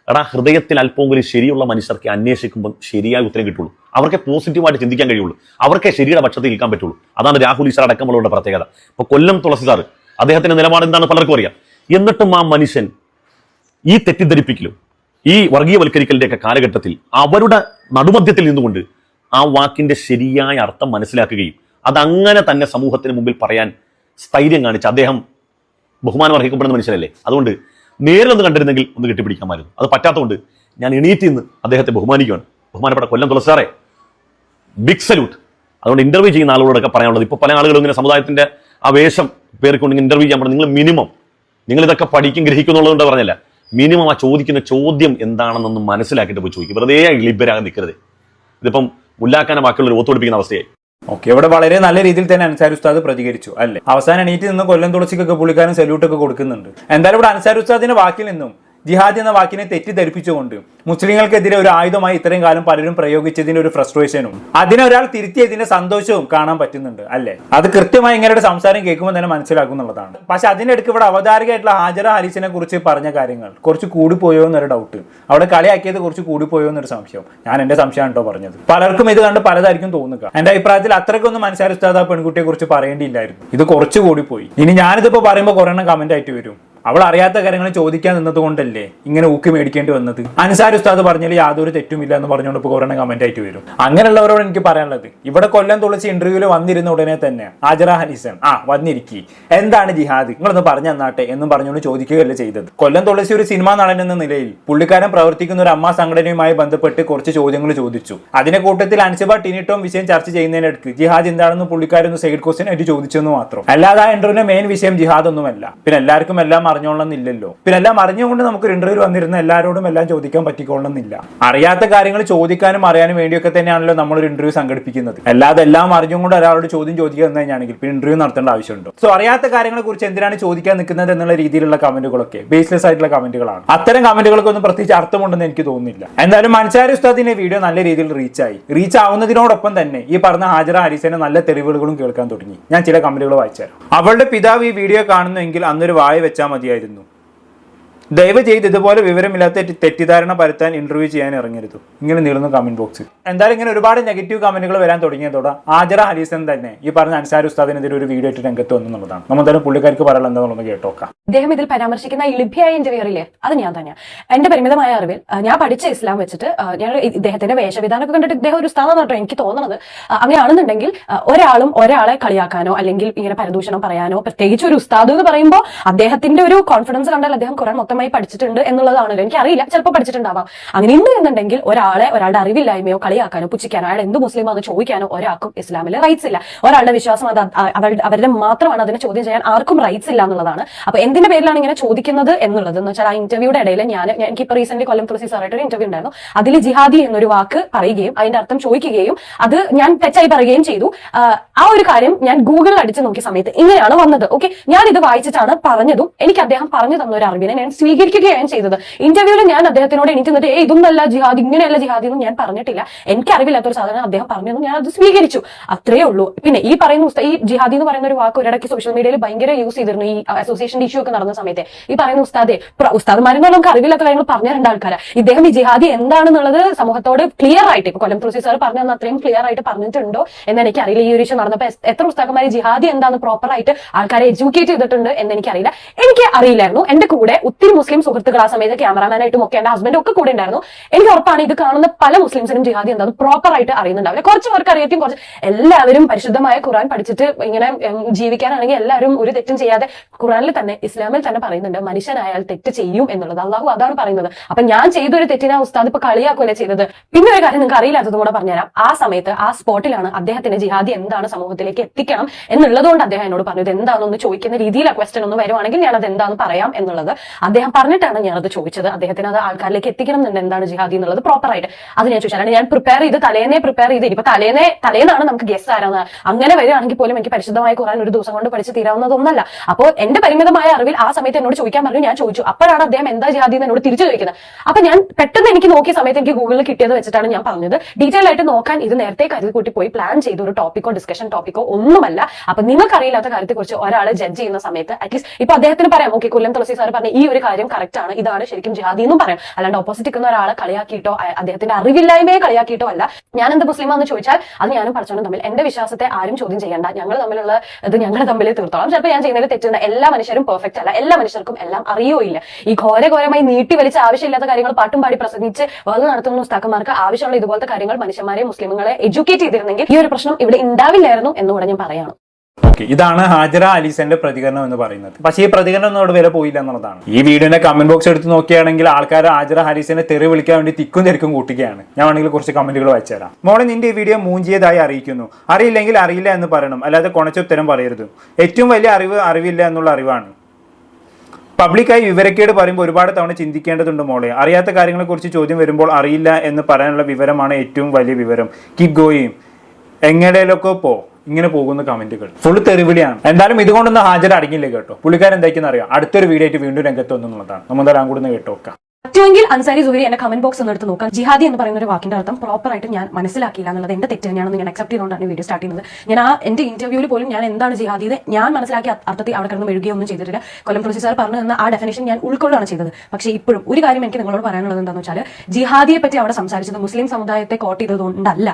എടാ, ഹൃദയത്തിൽ അല്പമെങ്കിലും ശരിയുള്ള മനുഷ്യർക്ക് അന്വേഷിക്കുമ്പോൾ ശരിയായ ഉത്തരം കിട്ടുള്ളൂ. അവർക്ക് പോസിറ്റീവായിട്ട് ചിന്തിക്കാൻ കഴിയുള്ളൂ, അവർക്കേ ശരിയുടെ പക്ഷത്തിൽ നിൽക്കാൻ പറ്റുള്ളൂ. അതാണ് രാഹുൽ ഈശ്വർ അടക്കമുള്ളവരുടെ പ്രത്യേകത. ഇപ്പൊ കൊല്ലം തുളസിദാർ, അദ്ദേഹത്തിന്റെ നിലപാട് എന്താണ് പലർക്കും അറിയാം. എന്നിട്ടും ആ മനുഷ്യൻ ഈ തെറ്റിദ്ധരിപ്പിക്കലും ഈ വർഗീയവൽക്കരിക്കലിന്റെ ഒക്കെ കാലഘട്ടത്തിൽ അവരുടെ നടുമധ്യത്തിൽ നിന്നുകൊണ്ട് ആ വാക്കിന്റെ ശരിയായ അർത്ഥം മനസ്സിലാക്കുകയും അതങ്ങനെ തന്നെ സമൂഹത്തിന് മുമ്പിൽ പറയാൻ സ്ഥൈര്യം കാണിച്ച് അദ്ദേഹം ബഹുമാനം അർഹിക്കപ്പെടുന്ന മനുഷ്യരല്ലേ. അതുകൊണ്ട് നേരിലൊന്ന് കണ്ടിരുന്നെങ്കിൽ ഒന്ന് കെട്ടിപ്പിടിക്കാമായിരുന്നു. അത് പറ്റാത്തതുകൊണ്ട് ഞാൻ എണീറ്റ് നിന്ന് അദ്ദേഹത്തെ ബഹുമാനിക്കുകയാണ്. ബഹുമാനപ്പെട്ട കൊല്ലം തുളസിദാറെ, ബിഗ് സല്യൂട്ട്. അതുകൊണ്ട് ഇന്റർവ്യൂ ചെയ്യുന്ന ആളുകളോടൊക്കെ പറയാനുള്ളത്, ഇപ്പോൾ പല ആളുകളും ഇങ്ങനെ സമുദായത്തിന്റെ ആ വേഷം പേർക്കൊണ്ട് ഇന്റർവ്യൂ ചെയ്യാൻ പറഞ്ഞു. നിങ്ങൾ ഇതൊക്കെ പഠിക്കും ഗ്രഹിക്കുന്നുള്ളതുകൊണ്ട് പറഞ്ഞല്ല, മിനിമം ആ ചോദിക്കുന്ന ചോദ്യം എന്താണെന്നൊന്ന് മനസ്സിലാക്കിയിട്ട് പോയി ചോദിക്കും. വെറുതെ ലിബരാകാൻ നിൽക്കരുത്. ഇതിപ്പം മുല്ലാക്കാനെ ബാക്കിയുള്ളവർ ഓത്തുപിടിപ്പിക്കുന്ന അവസ്ഥയായി. ഓക്കെ, ഇവിടെ വളരെ നല്ല രീതിയിൽ തന്നെ അൻസാരി ഉസ്താദ് പ്രതികരിച്ചു അല്ലേ. അവസാനം എണീറ്റ് നിന്ന് കൊല്ലം തുളസിക്കൊക്കെ പുള്ളിക്കാരൻ സല്യൂട്ടൊക്കെ കൊടുക്കുന്നുണ്ട്. എന്തായാലും ഇവിടെ അൻസാരി ഉസ്താദിന്റെ വാക്കിൽ നിന്നും ജിഹാദ് എന്ന വാക്കിനെ തെറ്റിദ്ധരിപ്പിച്ചുകൊണ്ട് മുസ്ലിങ്ങൾക്കെതിരെ ഒരു ആയുധമായി ഇത്രയും കാലം പലരും പ്രയോഗിച്ചതിന്റെ ഒരു ഫ്രസ്ട്രേഷനും അതിനെ ഒരാൾ തിരുത്തിയതിന്റെ സന്തോഷവും കാണാൻ പറ്റുന്നുണ്ട് അല്ലേ. അത് കൃത്യമായി ഇങ്ങനെ സംസാരം കേൾക്കുമ്പോൾ തന്നെ മനസ്സിലാക്കുന്നുള്ളതാണ്. പക്ഷെ അതിനിടയ്ക്ക് ഇവിടെ അവതാരകയായിട്ടുള്ള ഹാജറ ഹരീസിനെ കുറിച്ച് പറഞ്ഞ കാര്യങ്ങൾ കുറച്ച് കൂടിപ്പോയോ എന്നൊരു ഡൗട്ട്, അവിടെ കളിയാക്കിയത് കുറച്ച് കൂടിപ്പോയോ എന്നൊരു സംശയം. ഞാൻ എന്റെ സംശയമാണ് കേട്ടോ പറഞ്ഞത്. പലർക്കും ഇത് കണ്ട് പലതായിരിക്കും തോന്നുക. എന്റെ അഭിപ്രായത്തിൽ അത്രയ്ക്കൊന്നും അൻസാരി ഉസ്താദ് ആ പെൺകുട്ടിയെ കുറിച്ച് പറയേണ്ടിയില്ലായിരുന്നു. ഇത് കുറച്ച് കൂടിപ്പോയി. ഇനി ഞാനിതിപ്പോ പറയുമ്പോൾ കുറെ എണ്ണം കമന്റ് ആയിട്ട് വരും, അവൾ അറിയാത്ത കാര്യങ്ങൾ ചോദിക്കാൻ നിന്നത് കൊണ്ടല്ലേ ഇങ്ങനെ ഊക്കി മേടിക്കേണ്ടി വന്നത്. അൻസാരി ഉസ്താദ് പറഞ്ഞാൽ യാതൊരു തെറ്റുമില്ല എന്ന് പറഞ്ഞുകൊണ്ട് ഇപ്പോൾ കുറേ കമന്റ് ആയിട്ട് വരും. അങ്ങനെയുള്ളവരോട് എനിക്ക് പറയാനുള്ളത്, ഇവിടെ കൊല്ലം തുളസി ഇന്റർവ്യൂവിൽ വന്നിരുന്ന ഉടനെ തന്നെ ഹാജറ ഹരീസൻ വന്നിരിക്കി, എന്താണ് ജിഹാദ്, നിങ്ങളൊന്ന് പറഞ്ഞു തന്നാട്ടെ എന്നും പറഞ്ഞുകൊണ്ട് ചോദിക്കുകയല്ല ചെയ്തത്. കൊല്ലം തുളസി ഒരു സിനിമാ നടൻ എന്ന നിലയിൽ പുള്ളിക്കാരൻ പ്രവർത്തിക്കുന്ന ഒരു അമ്മ സംഘടനയുമായി ബന്ധപ്പെട്ട് കുറച്ച് ചോദ്യങ്ങൾ ചോദിച്ചു. അതിന്റെ കൂട്ടത്തിൽ അൻസിബ ടിനിട്ടോം വിഷയം ചർച്ച ചെയ്യുന്നതിനിടയ്ക്ക് ജിഹാദ് എന്താണെന്ന് പുള്ളിക്കാരൻ സൈഡ് ക്വസ്റ്റ്യൻ ആയിട്ട് ചോദിച്ചെന്ന് മാത്രം. അല്ലാതെ ആ ഇന്റർവ്യൂവിന്റെ മെയിൻ വിഷയം ജിഹാദ് ഒന്നുമല്ല. പിന്നെ എല്ലാവർക്കും എല്ലാം അറിഞ്ഞോളന്നില്ലല്ലോ. പിന്നെ എല്ലാം അറിഞ്ഞുകൊണ്ട് നമുക്ക് ഇന്റർവ്യൂ വന്നിരുന്ന എല്ലാവരോടും എല്ലാം ചോദിക്കാൻ പറ്റിക്കൊള്ളുന്നില്ല. അറിയാത്ത കാര്യങ്ങൾ ചോദിക്കാനും അറിയാനും വേണ്ടിയൊക്കെ തന്നെയാണല്ലോ നമ്മളൊരു ഇന്റർവ്യൂ സംഘടിപ്പിക്കുന്നത്. അല്ലാതെ എല്ലാം അറിഞ്ഞുകൊണ്ട് ഒരാളോട് ചോദ്യം ചോദിക്കുക എന്ന് തന്നെയാണെങ്കിൽ പിന്നെ ഇന്റർവ്യൂ നടത്തേണ്ട ആവശ്യമുണ്ടോ? സോ അറിയാത്ത കാര്യങ്ങളെ കുറിച്ച് എന്തിനാണ് ചോദിക്കാൻ നിൽക്കുന്നത് എന്നുള്ള രീതിയിലുള്ള കമന്റുകളൊക്കെ ബേസ്ലെസ് ആയിട്ടുള്ള കമന്റുകളാണ്. അത്തരം കമന്റുകൾക്കൊന്നും പ്രത്യേകിച്ച് അർത്ഥമുണ്ടെന്ന് എനിക്ക് തോന്നുന്നില്ല. എന്തായാലും അൻസാരി ഉസ്താദിന്റെ വീഡിയോ നല്ല രീതിയിൽ റീച്ച് ആവുന്നതിനോടൊപ്പം തന്നെ ഈ പറഞ്ഞ ഹാജറ ഹരീസിന്റെ നല്ല തെളിവുകളും കേൾക്കാൻ തുടങ്ങി. ഞാൻ ചില കമന്റുകൾ വായിച്ചായിരുന്നു. അവളുടെ പിതാവ് ഈ വീഡിയോ കാണുന്നെങ്കിൽ അന്നൊരു വായ വെച്ചാൽ മതിയായിരുന്നു. ദയവ് ചെയ്ത് ഇതുപോലെ വിവരമില്ലാത്ത തെറ്റിദ്ധാരണ പരത്താൻ ഇന്റർവ്യൂ ചെയ്യാൻ ഇറങ്ങരുത്. ഇങ്ങനെ നീളുന്ന കമന്റ് ബോക്സ്. എന്തായാലും ഇങ്ങനെ ഒരുപാട് നെഗറ്റീവ് കമന്റുകൾ വരാൻ തുടങ്ങിയതോടെ ഹാജറ ഹരീസൻ തന്നെ ഈ പറഞ്ഞ അൻസാരി ഉസ്താദിനെതിരെ ഒരു വീഡിയോ ആയിട്ട് രംഗത്ത് വന്നുള്ളതാണ്. നമ്മൾ എന്തായാലും പുള്ളിക്കാർക്ക് പറയാനുള്ള എന്താണെന്ന് കേട്ടോക്കാം. അദ്ദേഹം ഇതിൽ പരാമർശിക്കുന്ന ഈ ലിഭ്യായ ഇന്റർവ്യൂറില്ലേ, അത് ഞാൻ തന്നെയാണ്. എന്റെ പരിമിതമായ അറിവിൽ ഞാൻ പഠിച്ച ഇസ്ലാം വെച്ചിട്ട് ഞാൻ ഇദ്ദേഹത്തിന്റെ വേഷവിധാനമൊക്കെ കണ്ടിട്ട് ഇദ്ദേഹം ഒരു ഉസ്താദാണ് കേട്ടോ എനിക്ക് തോന്നുന്നത്. അങ്ങനെയാണെന്നുണ്ടെങ്കിൽ ഒരാളും ഒരാളെ കളിയാക്കാനോ അല്ലെങ്കിൽ ഇങ്ങനെ പരദൂഷണം പറയാനോ, പ്രത്യേകിച്ച് ഒരു ഉസ്താദ് എന്ന് പറയുമ്പോൾ അദ്ദേഹത്തിന്റെ ഒരു കോൺഫിഡൻസ് കണ്ടാൽ അദ്ദേഹം ഖുർആൻ മൊത്തമായി പഠിച്ചിട്ടുണ്ട് എന്നുള്ളതാണല്ലോ. എനിക്ക് അറിയില്ല, ചിലപ്പോൾ പഠിച്ചിട്ടുണ്ടാവാം. അങ്ങനെ ഉണ്ട് എന്നുണ്ടെങ്കിൽ ഒരാളുടെ അറിവില്ലായ്മയോ കളിയാക്കാനോ പുച്ഛിക്കാനോ അയാൾ എന്ത് മുസ്ലിം അത് ചോദിക്കാനോ ഒരാൾക്കും ഇസ്ലാമിൽ റൈറ്റ്സ് ഇല്ല. ഒരാളുടെ വിശ്വാസം അത് അവരുടെ മാത്രമാണ്, അതിനെ ചോദ്യം ചെയ്യാൻ ആർക്കും റൈറ്റ്സ് ഇല്ല എന്നുള്ളതാണ്. അപ്പൊ എന്തിന്റെ പേരിലാണ് ഇങ്ങനെ ചോദിക്കുന്നത് എന്നുള്ളത് എന്ന് വെച്ചാൽ ആ ഇന്റർവ്യൂയുടെ ഇടയിൽ എനിക്ക് ഇപ്പൊ റീസെന്റ് കൊല്ലം തുളസി സാറായിട്ട് ഒരു ഇന്റർവ്യൂ ഉണ്ടായിരുന്നു. അതിൽ ജിഹാദി എന്നൊരു വാക്ക് പറയുകയും അതിന്റെ അർത്ഥം ചോദിക്കുകയും അത് ഞാൻ തെറ്റായി പറയുകയും ചെയ്തു. ആ ഒരു കാര്യം ഞാൻ ഗൂഗിളിൽ അടിച്ചു നോക്കിയ സമയത്ത് ഇങ്ങനെയാണ് വന്നത്. ഓക്കെ, ഞാൻ ഇത് വായിച്ചിട്ടാണ് പറഞ്ഞതും എനിക്ക് അദ്ദേഹം പറഞ്ഞു തന്ന ഒരു അറിവിനെ ഞാൻ സ്വീകരിക്കുകയാണ് ചെയ്തത്. ഇന്റർവ്യൂവിൽ ഞാൻ അദ്ദേഹത്തിനോട് എനിക്ക് ഇതൊന്നല്ല ജിഹാദ്, ഇങ്ങനെയല്ല ജിഹാദി എന്നും ഞാൻ പറഞ്ഞിട്ടില്ല. എനിക്ക് അറിവില്ലാത്ത ഒരു സാധനം അദ്ദേഹം പറഞ്ഞു, ഞാൻ അത് സ്വീകരിച്ചു, അത്രേ ഉള്ളൂ. പിന്നെ ഈ പറയുന്ന ഈ ജിഹാദി എന്ന് പറയുന്ന ഒരു വാക്ക് ഒരിടയ്ക്ക് സോഷ്യൽ മീഡിയയിൽ ഭയങ്കര യൂസ് ചെയ്തിരുന്നു, ഈ അസോസിയേഷൻ ഇഷ്യൂ ഒക്കെ നടന്ന സമയത്ത്. ഈ പറയുന്ന ഉസ്താദ്മാരെന്ന് നമുക്ക് അറിവില്ലാത്ത കാര്യങ്ങൾ പറഞ്ഞ രണ്ടാൾക്കാരാണ്. ഇദ്ദേഹം ഈ ജിഹാദി എന്താണെന്നുള്ളത് സമൂഹത്തോട് ക്ലിയർ ആയിട്ട്, ഇപ്പൊ കൊല്ലം തുളസി സാർ പറഞ്ഞു തന്ന അത്രയും ക്ലിയർ ആയിട്ട് പറഞ്ഞിട്ടുണ്ടോ എന്ന് എനിക്കറിയില്ല. ഈ ഒരു ഇഷ്യൂ നടന്നപ്പോൾ എത്ര ഉസ്താദന്മാർ ജിഹാദി എന്താന്ന് പ്രോപ്പർ ആയിട്ട് ആൾക്കാരെ എഡ്യൂക്കേറ്റ് ചെയ്തിട്ടുണ്ട് എന്ന് എനിക്കറിയില്ല. എനിക്ക് അറിയില്ലായിരുന്നു. എന്റെ കൂടെ ഒത്തിരി മുസ്ലിം സുഹൃത്തുക്കൾ ആ സമയത്ത് ക്യാമറാമാനായിട്ടും ഒക്കെ എന്റെ ഹസ്ബൻഡ് ഒക്കെ കൂടെ ഉണ്ടായിരുന്നു. എനിക്ക് ഉറപ്പാണ് ഇത് കാണുന്ന പല മുസ്ലിംസിനും ജിഹാദി എന്താണെന്ന് പ്രോപ്പർ ആയിട്ട് അറിയുന്നുണ്ടാവില്ല. കുറച്ച് പേർക്ക് അറിയാം, കുറച്ച് എല്ലാവരും പരിശുദ്ധമായ ഖുർആൻ പഠിച്ചിട്ട് ഇങ്ങനെ ജീവിക്കാനാണെങ്കിൽ എല്ലാവരും ഒരു തെറ്റും ചെയ്യാതെ, ഖുർആനിൽ തന്നെ ഇസ്ലാമിൽ തന്നെ പറയുന്നുണ്ട് മനുഷ്യനായാൽ തെറ്റ് ചെയ്യും എന്നുള്ളത്. അള്ളാഹു അതാണ് പറയുന്നത്. അപ്പൊ ഞാൻ ചെയ്തൊരു തെറ്റിനെ ഉസ്താദ് ഇപ്പൊ കളിയാക്കുകയല്ലേ ചെയ്തത്. പിന്നെ ഒരു കാര്യം നിങ്ങൾക്ക് അറിയില്ലാത്തതും കൂടെ പറഞ്ഞുതരാം. ആ സമയത്ത് ആ സ്പോട്ടിലാണ് അദ്ദേഹത്തിന് ജിഹാദി എന്താണ് സമൂഹത്തിലേക്ക് എത്തിക്കണം എന്നുള്ളതുകൊണ്ട് അദ്ദേഹം എന്നോട് പറഞ്ഞത് എന്താണെന്ന് ചോദിക്കുന്ന രീതിയിൽ ആ ക്വസ്റ്റൻ ഒന്ന് വരുവാണെങ്കിൽ ഞാൻ അത് എന്താണെന്ന് പറയാം എന്നുള്ളത് അദ്ദേഹം പറഞ്ഞിട്ടാണ് ഞാനത് ചോദിച്ചത്. അദ്ദേഹത്തിന് അത് ആൾക്കാരിലേക്ക് എത്തിക്കണം എന്നുണ്ട് എന്താണ് ജിഹാദി എന്നുള്ളത് പ്രോപ്പർ ആയിട്ട്. അത് ഞാൻ ചോദിച്ചാൽ ഞാൻ പ്രിപ്പയർ ചെയ്ത് ഇപ്പൊ തലേന്നാണ് നമുക്ക് ഗസ് ആരാന്ന്. അങ്ങനെ വരികയാണെങ്കിൽ പോലും എനിക്ക് പരിശുദ്ധമായ ഖുർആൻ ഒരു ദിവസം കൊണ്ട് പഠിച്ച് തീരാവുന്നതൊന്നല്ല. അപ്പോൾ എന്റെ പരിമിതമായ അറിവിൽ ആ സമയത്ത് എന്നോട് ചോദിക്കാൻ പറഞ്ഞു, ഞാൻ ചോദിച്ചു. അപ്പോഴാണ് അദ്ദേഹം എന്താ ജിഹാദി എന്ന് എന്നോട് തിരിച്ചു ചോദിക്കുന്നത്. അപ്പൊ ഞാൻ പെട്ടെന്ന് എനിക്ക് നോക്കിയ സമയത്ത് എനിക്ക് ഗൂഗിളിൽ കിട്ടിയത് വെച്ചിട്ടാണ് ഞാൻ പറഞ്ഞത്. ഡീറ്റെയിൽ ആയിട്ട് നോക്കാൻ ഇത് നേരത്തെ കരുതി കൂട്ടി പോയി പ്ലാൻ ചെയ്ത ഒരു ടോപ്പിക്കോ ഡിസ്കഷൻ ടോപ്പിക്കോ ഒന്നുമല്ല. അപ്പൊ നിങ്ങൾക്ക് അറിയില്ലാത്ത കാര്യത്തെ കുറിച്ച് ഒരാളെ ജഡ്ജ് ചെയ്യുന്ന സമയത്ത് അറ്റ്ലീസ്റ്റ് ഇപ്പൊ അദ്ദേഹത്തിന് പറയാം, ഓക്കെ കൊല്ലം തുളസി സാർ പറഞ്ഞ ഈ ഒരു കാര്യം കറക്റ്റ് ആണ്, ഇതാണ് ശരിക്കും ജിഹാദി എന്നും പറയാം. അല്ലാണ്ട് ഓപ്പോസിറ്റ് നിൽക്കുന്ന ഒരാളെ കളിയാക്കിയിട്ടോ അദ്ദേഹത്തിന്റെ അറിവില്ലായ്മയെ കളിയാക്കിയിട്ടോ അല്ല. ഞാൻ എന്ത് മുസ്ലിമാന്ന് ചോദിച്ചാൽ അത് ഞാനും പഠിച്ചോണ്ടും തമ്മിൽ, എന്റെ വിശ്വാസത്തെ ആരും ചോദ്യം ചെയ്യേണ്ട, ഞങ്ങൾ തമ്മിലുള്ള ഇത് ഞങ്ങൾ തമ്മിൽ തീർത്തോളം. ചിലപ്പോൾ ഞാൻ ചെയ്യുന്നതിൽ തെറ്റുന്ന എല്ലാ മനുഷ്യരും പെർഫെക്റ്റ് അല്ല, എല്ലാ മനുഷ്യർക്കും എല്ലാം അറിയുകയില്ല. ഈ ഘോരമായി നീട്ടി വലിച്ച ആവശ്യമില്ലാത്ത കാര്യങ്ങൾ പാട്ടും പാടി പ്രസംഗിച്ച് വേദന നടത്തുന്ന ഉസ്താക്കന്മാർക്ക് ആവശ്യമുള്ള ഇതുപോലത്തെ കാര്യങ്ങൾ മനുഷ്യന്മാരെ മുസ്ലിമുകളെ എഡ്യൂക്കേറ്റ് ചെയ്തിരുന്നെങ്കിൽ ഈ ഒരു പ്രശ്നം ഇവിടെ ഉണ്ടാവില്ലായിരുന്നു എന്നുകൂടെ ഞാൻ പറയാണ്. ഓക്കെ, ഇതാണ് ഹാജറ അലീസന്റെ പ്രതികരണം എന്ന് പറയുന്നത്. പക്ഷേ ഈ പ്രതികരണം ഒന്നും അവിടെ വില പോയില്ല എന്നുള്ളതാണ്. ഈ വീഡിയോന്റെ കമന്റ് ബോക്സ് എടുത്ത് നോക്കുകയാണെങ്കിൽ ആൾക്കാർ ഹാജറ അലീസിനെ തെറി വിളിക്കാൻ വേണ്ടി തിക്കും തിരക്കും കൂട്ടുകയാണ്. ഞാൻ വേണമെങ്കിൽ കുറച്ച് കമന്റുകൾ വായിച്ചുതരാം. മോളെ നിന്റെ ഈ വീഡിയോ മൂഞ്ചിയതായി അറിയിക്കുന്നു. അറിയില്ലെങ്കിൽ അറിയില്ല എന്ന് പറയണം, അല്ലാതെ കുണച്ച ഉത്തരം പറയരുത്. ഏറ്റവും വലിയ അറിവില്ല എന്നുള്ള അറിവാണ്. പബ്ലിക്കായി വിവരക്കേട് പറയുമ്പോൾ ഒരുപാട് തവണ ചിന്തിക്കേണ്ടതുണ്ട് മോളെ. അറിയാത്ത കാര്യങ്ങളെക്കുറിച്ച് ചോദ്യം വരുമ്പോൾ അറിയില്ല എന്ന് പറയാനുള്ള വിവരമാണ് ഏറ്റവും വലിയ വിവരം. കീപ് ഗോയിങ്, എങ്ങടേലൊക്കെ ഇങ്ങനെ പോകുന്ന കമന്റുകൾ ഫുള്ള് തെറിവിളിയാണ്. എന്തായാലും ഇതുകൊണ്ടൊന്നും ഹാജർ അടങ്ങിയില്ല കേട്ടോ. പുള്ളിക്കാരൻ എന്തായിരിക്കും അറിയാം, അടുത്തൊരു വീഡിയോ ആയിട്ട് വീണ്ടും രംഗത്ത് വന്നുള്ളതാണ്. നമ്മൾ എന്തായാലും കൂടെ കേട്ടോക്കാം. പറ്റുമെങ്കിൽ അൻസാരി സുഹരി എന്റെ കമന്റ് ബോക്സ് ഒന്ന് എടുത്ത് നോക്കാം. ജിഹാദി എന്ന് പറയുന്ന ഒരു വാക്കിന്റെ അർത്ഥം പ്രോപ്പർ ആയിട്ട് ഞാൻ മനസ്സിലാക്കിയില്ല എന്നുള്ളത് എന്റെ തെറ്റ് തന്നെയാണെന്ന് ഞാൻ അക്സെപ്റ്റ് ചെയ്തുകൊണ്ടാണ് വീഡിയോ സ്റ്റാർട്ട് ചെയ്യുന്നത്. ഞാൻ എന്റെ ഇന്റർവ്യൂവിൽ പോലും ഞാൻ എന്താണ് ജിഹാദി ഞാൻ മനസ്സിലാക്കിയ അർത്ഥത്തിൽ അവിടെ കിടന്ന് മെഴുകുകയൊന്നും ചെയ്തിട്ടില്ല. കൊല്ലം തുളസി സാർ പറഞ്ഞു തന്ന ആ ഡെഫിനേഷൻ ഞാൻ ഉൾക്കൊള്ളുകയാണ് ചെയ്തത്. പക്ഷേ ഇപ്പോഴും ഒരു കാര്യം എനിക്ക് നിങ്ങളോട് പറയാനുള്ളത് എന്താണെന്ന് വെച്ചാൽ, ജിഹാദിയെ പറ്റി അവിടെ സംസാരിച്ചത് മുസ്ലിം സമുദായത്തെ കോട്ട് ചെയ്തതുകൊണ്ടല്ല.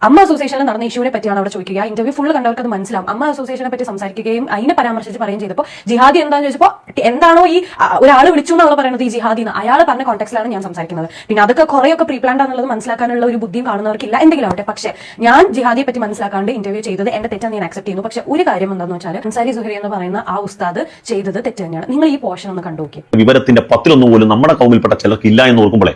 അമ്മ അസോസിയേഷനിൽ നടന്ന ഇഷ്യൂവിനെ പറ്റിയാണ് അവിടെ ചോദിക്കുക. ഇന്റർവ്യൂ ഫുള്ള് കണ്ടവർക്ക് അത് മനസ്സിലാവും. അമ്മ അസോസിയേഷനെ പറ്റി സംസാരിക്കുകയും അതിനെ പരാമർശിച്ച് പറയുകയും ചെയ്തപ്പോൾ ജിഹാദി എന്താണെന്ന് ചോദിച്ചപ്പോൾ എന്താണോ ഈ ഒരാൾ വിളിച്ചു എന്നുള്ള പറയുന്നത് ഈ ജിഹാദി എന്ന് അയാൾ പറഞ്ഞ കോൺടെക്സ്റ്റിലാണ് ഞാൻ സംസാരിക്കുന്നത്. പിന്നെ അതൊക്കെ കുറെയൊക്കെ പ്രീ പ്ലാൻഡ് ആണെന്നുള്ളത് മനസ്സിലാക്കാനുള്ള ഒരു ബുദ്ധിയും കാണുന്നവർക്കില്ല, എന്തെങ്കിലും ആവട്ടെ. പക്ഷേ ഞാൻ ജിഹാദിയെ പറ്റി മനസ്സിലാക്കാണ്ട് ഇന്റർവ്യൂ ചെയ്തത് എന്റെ തെറ്റാണ്, ഞാൻ അക്സെപ്റ്റ് ചെയ്യുന്നു. പക്ഷേ ഒരു കാര്യം എന്താണെന്ന് വെച്ചാൽ അൻസാരി സുഹരി എന്ന് പറയുന്ന ആ ഉസ്താദ് ചെയ്തത് തെറ്റ് തന്നെയാണ്. നിങ്ങൾ ഈ പോർഷൻ ഒന്ന് കണ്ടു നോക്കി. വിവരത്തിന്റെ 10-1 പോലും നമ്മുടെ കൗമിൽപ്പെട്ട ചിലർക്ക് ഇല്ല എന്ന് ഓർക്കുമ്പോഴേ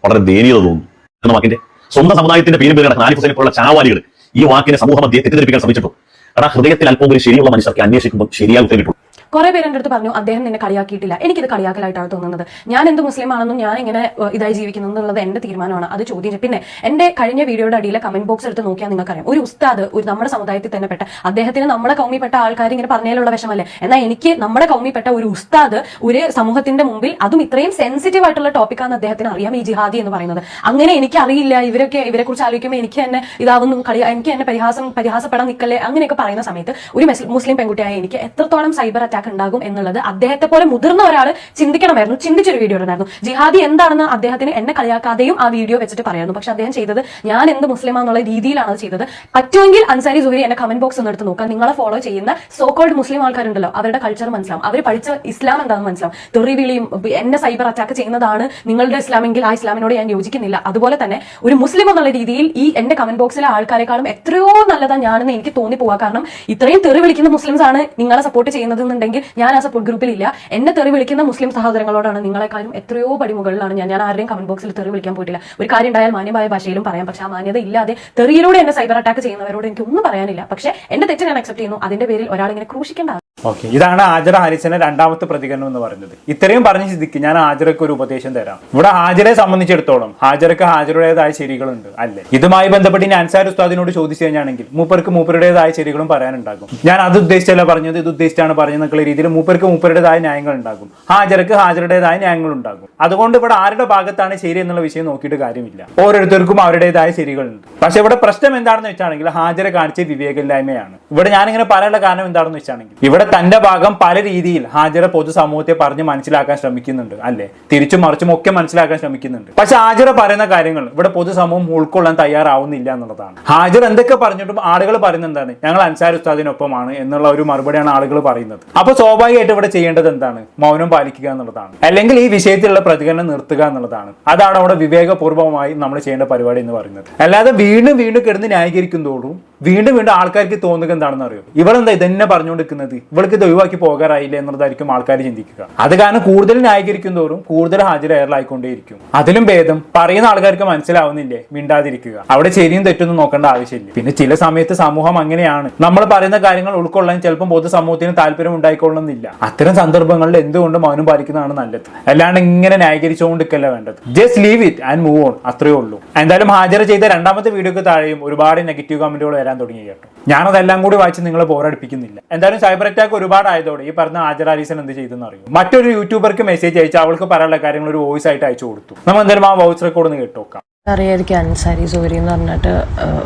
വളരെ ദയനീയത തോന്നുന്നു. എന്ന വാക്കിന്റെ സ്വന്തം സമുദായത്തിന്റെ പേരും കിടക്കുന്ന ആരിഫ് ഹുസൈനെ പോലുള്ള ചാവാലികൾ ഈ വാക്കിനെ സമൂഹ മധ്യയെ തെറ്റിദ്ധരിപ്പിക്കാൻ ശ്രമിച്ചിട്ടു. കാരണം ഹൃദയത്തിൽ അല്പം ഒരു ശരിയുള്ള മനുഷ്യർക്ക് അന്വേഷിക്കുമ്പോൾ ശരിയായി ഉത്തരം കിട്ടും. കുറെ പേര് എൻ്റെ അടുത്ത് പറഞ്ഞു അദ്ദേഹം നിന്നെ കളിയാക്കിയിട്ടില്ല. എനിക്കിത് കളിയാക്കലായിട്ടാണ് തോന്നുന്നത്. ഞാൻ എന്ത് മുസ്ലിം ആണെന്നും ഞാൻ ഇങ്ങനെ ഇതായി ജീവിക്കുന്നു എന്നുള്ളത് എന്റെ തീരുമാനമാണ്. അത് ചോദ്യം. പിന്നെ എന്റെ കഴിഞ്ഞ വീഡിയോയുടെ അടിയിലെ കമന്റ് ബോക്സ് എടുത്ത് നോക്കിയാൽ നിങ്ങൾക്കറിയാം, ഒരു ഉസ്താദ് ഒരു നമ്മുടെ സമുദായത്തിൽ തന്നെ പെട്ട അദ്ദേഹത്തിന് നമ്മളെ കൗമിപ്പെട്ട ആൾക്കാർ ഇങ്ങനെ പറഞ്ഞതിലുള്ള വിഷമല്ലേ. എന്നാൽ എനിക്ക് നമ്മുടെ കൗമിപ്പെട്ട ഒരു ഉസ്താദ് ഒരു സമൂഹത്തിന്റെ മുമ്പിൽ അതും ഇത്രയും സെൻസിറ്റീവ് ആയിട്ടുള്ള ടോപ്പിക്കാണ് അദ്ദേഹത്തിന് അറിയാം ഈ ജിഹാദി എന്ന് പറയുന്നത്. അങ്ങനെ എനിക്ക് അറിയില്ല, ഇവരെ കുറിച്ച് ആലോചിക്കുമ്പോൾ എനിക്ക് തന്നെ ഇതാവുന്നു എനിക്ക് എന്നെ പരിഹാസപ്പെടാൻ നിൽക്കല്ലേ അങ്ങനെയൊക്കെ പറയുന്ന സമയത്ത് ഒരു മുസ്ലിം പെൺകുട്ടിയായ എനിക്ക് എത്രത്തോളം സൈബർ അറ്റാക്ക് ഉണ്ടാകും എന്നുള്ളത് അദ്ദേഹത്തെ പോലെ മുതിർന്ന ഒരാൾ ചിന്തിക്കണമായിരുന്നു. ചിന്തിച്ചൊരു വീഡിയോ ഉണ്ടായിരുന്നു. ജിഹാദി എന്താണെന്ന് അദ്ദേഹത്തിന് എന്നെ കളിയാക്കാതെയും ആ വീഡിയോ വെച്ചിട്ട് പറയായിരുന്നു. പക്ഷെ അദ്ദേഹം ചെയ്തത് ഞാൻ എന്ത് മുസ്ലിമാന്നുള്ള രീതിയിലാണ് അത് ചെയ്തത്. പറ്റുമെങ്കിൽ അൻസാരി സുഹരി എന്റെ കമന്റ് ബോക്സ് ഒന്ന് എടുത്ത് നോക്കാം. നിങ്ങളെ ഫോളോ ചെയ്യുന്ന സോ കോൾഡ് മുസ്ലിം ആൾക്കാരുണ്ടല്ലോ, അവരുടെ കൾച്ചർ മനസ്സിലാവും, അവർ പഠിച്ച ഇസ്ലാം എന്താണെന്ന് മനസ്സിലാവും. തെറിവിളിയും എന്നെ സൈബർ അറ്റാക്ക് ചെയ്യുന്നതാണ് നിങ്ങളുടെ ഇസ്ലാമെങ്കിൽ ആ ഇസ്ലാമിനോട് ഞാൻ യോജിക്കുന്നില്ല. അതുപോലെ തന്നെ ഒരു മുസ്ലിം എന്നുള്ള രീതിയിൽ ഈ എന്റെ കമന്റ് ബോക്സിലെ ആൾക്കാരെക്കാളും എത്രയോ നല്ലതാണ് ഞാനെന്ന് എനിക്ക് തോന്നിപ്പോവാ. കാരണം ഇത്രയും തെറി വിളിക്കുന്ന മുസ്ലിംസ് ആണ് നിങ്ങളെ സപ്പോർട്ട് ചെയ്യുന്നത് എന്നുണ്ടെങ്കിൽ ഞാൻ ആ സപ്പോർട്ട് ഗ്രൂപ്പിലില്ല. എന്നെ തെറി വിളിക്കുന്ന മുസ്ലിം സഹോദരങ്ങളോടാണ് നിങ്ങളെക്കാളും എത്രയോ പടിമുകളിലാണ് ഞാൻ ആരുടെയും കമന്റ് ബോക്സിൽ തെറി വിളിക്കാൻ പോയിട്ടില്ല. ഒരു കാര്യം ഉണ്ടായാൽ മാന്യമായ ഭാഷയിലും പറയാം. പക്ഷെ ആ മാന്യത ഇല്ലാതെ തെറിയിലൂടെ എന്നെ സൈബർ അറ്റാക്ക് ചെയ്യുന്നവരോട് എനിക്ക് ഒന്നും പറയാനില്ല. പക്ഷെ എന്റെ തെറ്റ് ഞാൻ അക്സെപ്റ്റ് ചെയ്യുന്നു. അതിന്റെ പേരിൽ ഒരാളിങ്ങനെ ക്രൂശിക്കേണ്ട ഓക്കെ, ഇതാണ് ഹാജറ ഹാരിസിന്റെ രണ്ടാമത്തെ പ്രതികരണം എന്ന് പറയുന്നത്. ഇത്രയും പറഞ്ഞ സ്ഥിതിക്ക് ഞാൻ ഹാജറയ്ക്ക് ഒരു ഉപദേശം തരാം. ഇവിടെ ഹാജറെ സംബന്ധിച്ചിടത്തോളം ഹാജറയ്ക്ക് ഹാജറുടേതായ ശരികളുണ്ട് അല്ലേ? ഇതുമായി ബന്ധപ്പെട്ട് ഇനി അൻസാർ ഉസ്താദിനോട് ചോദിച്ചു കഴിഞ്ഞാണെങ്കിൽ മൂപ്പർക്ക് മൂപ്പരുടേതായ ശരികളും പറയാനുണ്ടാകും. ഞാൻ അത് ഉദ്ദേശിച്ചല്ല പറഞ്ഞത്, ഇത് ഉദ്ദേശിച്ചാണ് പറഞ്ഞെന്നുള്ള രീതിയിൽ മൂപ്പർക്ക് മൂപ്പരുടേതായ ന്യായങ്ങൾ ഉണ്ടാകും, ഹാജറയ്ക്ക് ഹാജറുടേതായ ന്യായങ്ങൾ ഉണ്ടാകും. അതുകൊണ്ട് ഇവിടെ ആരുടെ ഭാഗത്താണ് ശരി എന്നുള്ള വിഷയം നോക്കിയിട്ട് കാര്യമില്ല. ഓരോരുത്തർക്കും അവരുടേതായ ശരികളുണ്ട്. പക്ഷെ ഇവിടെ പ്രശ്നം എന്താണെന്ന് വെച്ചാണെങ്കിൽ ഹാജര കാണിച്ച വിവേകമില്ലായ്മയാണ്. ഇവിടെ ഞാനിങ്ങനെ പറയാനുള്ള കാരണം എന്താണെന്ന് വെച്ചാണെങ്കിൽ ഇവിടെ തന്റെ ഭാഗം പല രീതിയിൽ ഹാജര പൊതുസമൂഹത്തെ പറഞ്ഞ് മനസ്സിലാക്കാൻ ശ്രമിക്കുന്നുണ്ട് അല്ലെ? തിരിച്ചും മറിച്ചും ഒക്കെ മനസ്സിലാക്കാൻ ശ്രമിക്കുന്നുണ്ട്. പക്ഷെ ഹാജര പറയുന്ന കാര്യങ്ങൾ ഇവിടെ പൊതുസമൂഹം ഉൾക്കൊള്ളാൻ തയ്യാറാവുന്നില്ല എന്നുള്ളതാണ്. ഹാജർ എന്തൊക്കെ പറഞ്ഞിട്ടും ആളുകൾ പറയുന്നത് എന്താണ്? ഞങ്ങൾ അൻസാർ ഉസ്താദിനൊപ്പമാണ് എന്നുള്ള ഒരു മറുപടിയാണ് ആളുകൾ പറയുന്നത്. അപ്പൊ സ്വാഭാവികമായിട്ട് ഇവിടെ ചെയ്യേണ്ടത് എന്താണ്? മൗനം പാലിക്കുക എന്നുള്ളതാണ്, അല്ലെങ്കിൽ ഈ വിഷയത്തിലുള്ള പ്രതികരണം നിർത്തുക എന്നുള്ളതാണ്. അതാണ് അവിടെ വിവേകപൂർവ്വമായി നമ്മൾ ചെയ്യേണ്ട പരിപാടി എന്ന് പറയുന്നത്. അല്ലാതെ വീണ്ടും വീണ്ടും കിടന്ന് ന്യായീകരിക്കുന്നതോടും വീണ്ടും വീണ്ടും ആൾക്കാർക്ക് തോന്നുക എന്താണെന്ന് അറിയോ? ഇവളെന്താ ഇതന്നെ പറഞ്ഞുകൊണ്ടിരിക്കുന്നത്, ഇവൾക്ക് ഇത് ഒഴിവാക്കി പോകാറായില്ല എന്നുള്ളതായിരിക്കും ആൾക്കാർ ചിന്തിക്കുക. അത് കാരണം കൂടുതൽ ന്യായീകരിക്കും തോറും കൂടുതൽ ഹാജർ എയറിലായിക്കൊണ്ടേയിരിക്കും. അതിലും ഭേദം പറയുന്ന ആൾക്കാർക്ക് മനസ്സിലാവുന്നില്ലേ, മിണ്ടാതിരിക്കുക. അവിടെ ശരിയും തെറ്റൊന്നും നോക്കേണ്ട ആവശ്യമില്ല. പിന്നെ ചില സമയത്ത് സമൂഹം അങ്ങനെയാണ്, നമ്മൾ പറയുന്ന കാര്യങ്ങൾ ഉൾക്കൊള്ളാൻ ചിലപ്പോൾ പൊതുസമൂഹത്തിന് താല്പര്യം ഉണ്ടായിക്കൊള്ളുന്നില്ല. അത്തരം സന്ദർഭങ്ങളിൽ എന്തുകൊണ്ട് മൗനം പാലിക്കുന്നതാണ് നല്ലത്. അല്ലാണ്ട് ഇങ്ങനെ ന്യായീകരിച്ചുകൊണ്ടിരിക്കല്ല വേണ്ടത്. Just leave it and move on, അത്രേ ഉള്ളൂ. എന്തായാലും ഹാജർ ചെയ്ത രണ്ടാമത്തെ വീഡിയോക്ക് താഴെയും ഒരുപാട് നെഗറ്റീവ് കമന്റുകൾ വരാൻ തുടങ്ങി കേട്ടോ. ഞാനതെല്ലാം കൂടി വായിച്ച് നിങ്ങളെ ബോറടിപ്പിക്കുന്നില്ല. എന്തായാലും സൈബർ അറ്റാക്ക് ഒരുപാട് ആയതോടെ ഈ പറഞ്ഞ ഹാജർ ഹാരിസൻ എന്ത് ചെയ്തെന്ന് അറിയും. മറ്റൊരു യൂട്യൂബർക്ക് മെസ്സേജ് അയച്ച് അവൾക്ക് പറയാനുള്ള കാര്യങ്ങൾ ഒരു വോയിസ് ആയിട്ട് അയച്ചു കൊടുത്തു. നമ്മൾ എന്തായാലും ആ വോയിസ് റെക്കോർഡ് ഒന്ന് കേട്ടോക്കാം. അറിയായിരിക്കും അൻസാരി സൂരി എന്ന് പറഞ്ഞിട്ട്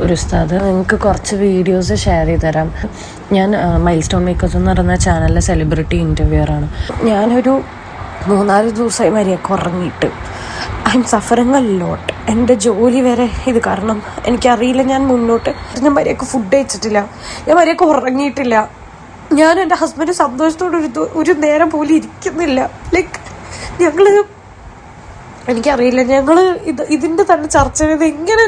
ഒരു ഉസ്താദ്. നിങ്ങൾക്ക് കുറച്ച് വീഡിയോസ് ഷെയർ ചെയ്ത് തരാം. ഞാൻ മൈൽ സ്റ്റോൺ മേക്കേഴ്സ് എന്ന് പറയുന്ന ചാനലിലെ സെലിബ്രിറ്റി ഇൻ്റർവ്യൂവറാണ്. ഞാനൊരു 3-4 ദിവസമായി മര്യാദക്ക് ഉറങ്ങിയിട്ട് I M suffering a lot. എൻ്റെ ജോലി വരെ ഇത് കാരണം എനിക്കറിയില്ല. ഞാൻ മുന്നോട്ട് ഞാൻ മര്യാദക്ക് ഫുഡ് കഴിച്ചിട്ടില്ല, ഞാൻ മര്യാദക്ക് ഉറങ്ങിയിട്ടില്ല. ഞാൻ എൻ്റെ ഹസ്ബൻഡ് സന്തോഷത്തോടെ ഒരു നേരം പോലും ഇരിക്കുന്നില്ല. ലൈക്ക് ഞങ്ങൾ എനിക്കറിയില്ല, ഞങ്ങള് ഇതിന്റെ തന്നെ ചർച്ച ചെയ്ത് എങ്ങനെ